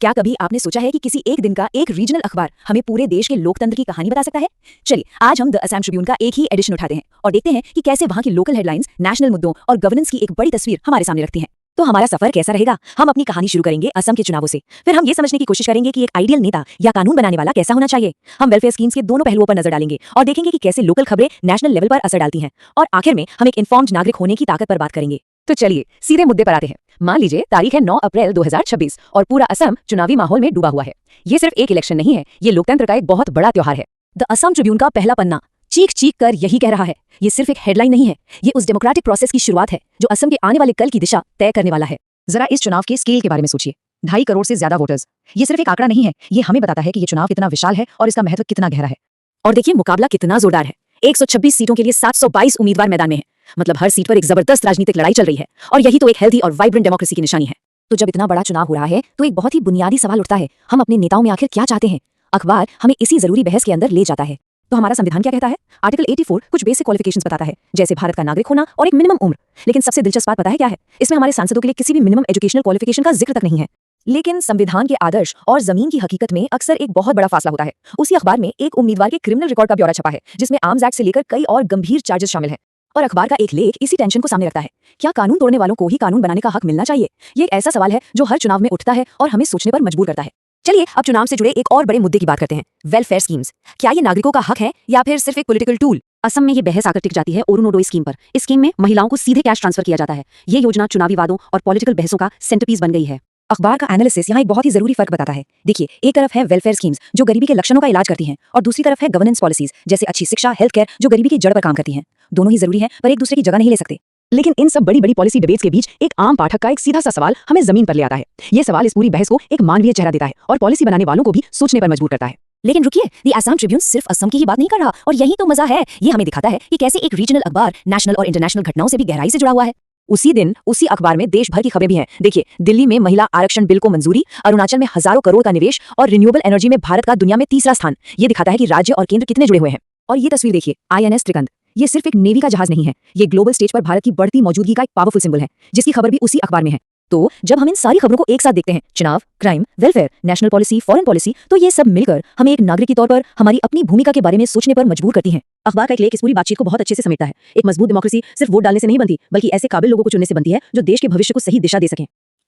क्या कभी आपने सोचा है कि किसी एक दिन का एक रीजनल अखबार हमें पूरे देश के लोकतंत्र की कहानी बता सकता है? चलिए आज हम द असम ट्रिब्यून का एक ही एडिशन उठाते हैं और देखते हैं कि कैसे वहां की लोकल हेडलाइंस नेशनल मुद्दों और गवर्नेंस की एक बड़ी तस्वीर हमारे सामने रखती हैं। तो हमारा सफर कैसा रहेगा? हम अपनी कहानी शुरू करेंगे असम के चुनावों से। फिर हम ये समझने की कोशिश करेंगे कि एक आइडियल नेता या कानून बनाने वाला कैसा होना चाहिए। हम वेलफेयर स्कीम्स के दोनों पहलुओं पर नजर डालेंगे और देखेंगे कि कैसे लोकल खबरें नेशनल लेवल पर असर डालती हैं। और आखिर में हम एक इन्फॉर्म्ड नागरिक होने की ताकत पर बात करेंगे। तो चलिए सीधे मुद्दे पर आते हैं। मान लीजिए तारीख है 9 अप्रैल 2026 और पूरा असम चुनावी माहौल में डूबा हुआ है। ये सिर्फ एक इलेक्शन नहीं है, ये लोकतंत्र का एक बहुत बड़ा त्योहार है। द असम ट्रिब्यून का पहला पन्ना चीख चीख कर यही कह रहा है। ये सिर्फ एक हेडलाइन नहीं है, ये उस डेमोक्रेटिक प्रोसेस की शुरुआत है जो असम के आने वाले कल की दिशा तय करने वाला है। जरा इस चुनाव के स्केल के बारे में सोचिए। 2.5 करोड़ से ज्यादा वोटर्स। ये सिर्फ एक आंकड़ा नहीं है, ये हमें बताता है कि ये चुनाव कितना विशाल है और इसका महत्व कितना गहरा है। और देखिए मुकाबला कितना जोरदार है। 126 सीटों के लिए 722 उम्मीदवार मैदान में हैं। मतलब हर सीट पर एक जबरदस्त राजनीतिक लड़ाई चल रही है और यही तो एक हेल्दी और वाइब्रेंट डेमोक्रेसी की निशानी है। तो जब इतना बड़ा चुनाव हो रहा है तो एक बहुत ही बुनियादी सवाल उठता है, हम अपने नेताओं में आखिर क्या चाहते हैं? अखबार हमें इसी जरूरी बहस के अंदर ले जाता है। तो हमारा संविधान क्या कहता है? आर्टिकल 84 कुछ बेसिक क्वालिफिकेशंस बताता है, जैसे भारत का नागरिक होना और एक मिनिमम उम्र। लेकिन सबसे दिलचस्प बात पता है क्या है? इसमें हमारे सांसदों के लिए किसी भी मिनिमम एजुकेशनल क्वालिफिकेशन का जिक्र तक नहीं है। लेकिन संविधान के आदर्श और जमीन की हकीकत में अक्सर एक बहुत बड़ा फासला होता है। उसी अखबार में एक उम्मीदवार के क्रिमिनल रिकॉर्ड का ब्यौरा छपा है, जिसमें आर्म्स एक्ट से लेकर कई और गंभीर चार्जेस शामिल हैं। और अखबार का एक लेख इसी टेंशन को सामने रखता है। क्या कानून तोड़ने वालों को ही कानून बनाने का हक मिलना चाहिए? ये एक ऐसा सवाल है जो हर चुनाव में उठता है और हमें सोचने पर मजबूर करता है। चलिए अब चुनाव से जुड़े एक और बड़े मुद्दे की बात करते हैं, वेलफेयर स्कीम्स। क्या ये नागरिकों का हक है या फिर सिर्फ एक पॉलिटिकल टूल? असम में ये बहस आकर टिक जाती है ओरुनोडोई स्कीम पर। इस स्कीम में महिलाओं को सीधे कैश ट्रांसफर किया जाता है। ये योजना चुनावी वादों और पॉलिटिकल बहसों का सेंटरपीस बन गई है। अखबार का एनालिसिस यहाँ एक बहुत ही जरूरी फर्क बताता है। देखिए, एक तरफ है वेलफेयर स्कीम्स जो गरीबी के लक्षणों का इलाज करती हैं और दूसरी तरफ है गवर्नेंस पॉलिसीज जैसे अच्छी शिक्षा, हेल्थ केयर जो गरीबी की जड़ पर काम करती हैं। दोनों ही जरूरी हैं पर एक दूसरे की जगह नहीं ले सकते। लेकिन इन सब बड़ी बड़ी पॉलिसी डिबेट्स के बीच एक आम पाठक का एक सीधा सा सवाल हमें जमीन पर ले आता है। ये सवाल इस पूरी बहस को एक मानवीय चेहरा देता है और पॉलिसी बनाने वालों को भी सोचने पर मजबूर करता है। लेकिन रुकिए, द असम ट्रिब्यून सिर्फ असम की ही बात नहीं कर रहा और यही तो मजा है। ये हमें दिखाता है कि कैसे एक रीजनल अखबार नेशनल और इंटरनेशनल घटनाओं से भी गहराई से जुड़ा हुआ है। उसी दिन उसी अखबार में देश भर की खबरें भी हैं। देखिए, दिल्ली में महिला आरक्षण बिल को मंजूरी, अरुणाचल में हजारों करोड़ का निवेश और रिन्यूएबल एनर्जी में भारत का दुनिया में तीसरा स्थान। ये दिखाता है कि राज्य और केंद्र कितने जुड़े हुए हैं। और ये तस्वीर देखिए, INS त्रिकंद। ये सिर्फ एक नेवी का जहाज नहीं है, ये ग्लोबल स्टेज पर भारत की बढ़ती मौजूदगी का एक पावरफुल सिंबल है, जिसकी खबर भी उसी अखबार में है। तो जब हम इन सारी खबरों को एक साथ देखते हैं, चुनाव, crime, welfare, national policy, foreign policy, तो ये सब मिलकर हमें एक नागरिक के तौर पर हमारी अपनी भूमिका के बारे में सोचने पर मजबूर करती हैं। अखबार का एक लेख इस पूरी बातचीत को बहुत अच्छे से समेटता है। एक मजबूत डेमोक्रेसी सिर्फ वोट डालने से नहीं बनती, बल्कि ऐसे काबिल लोगों को चुनने से बनती है जो देश के भविष्य को सही दिशा दे सकें।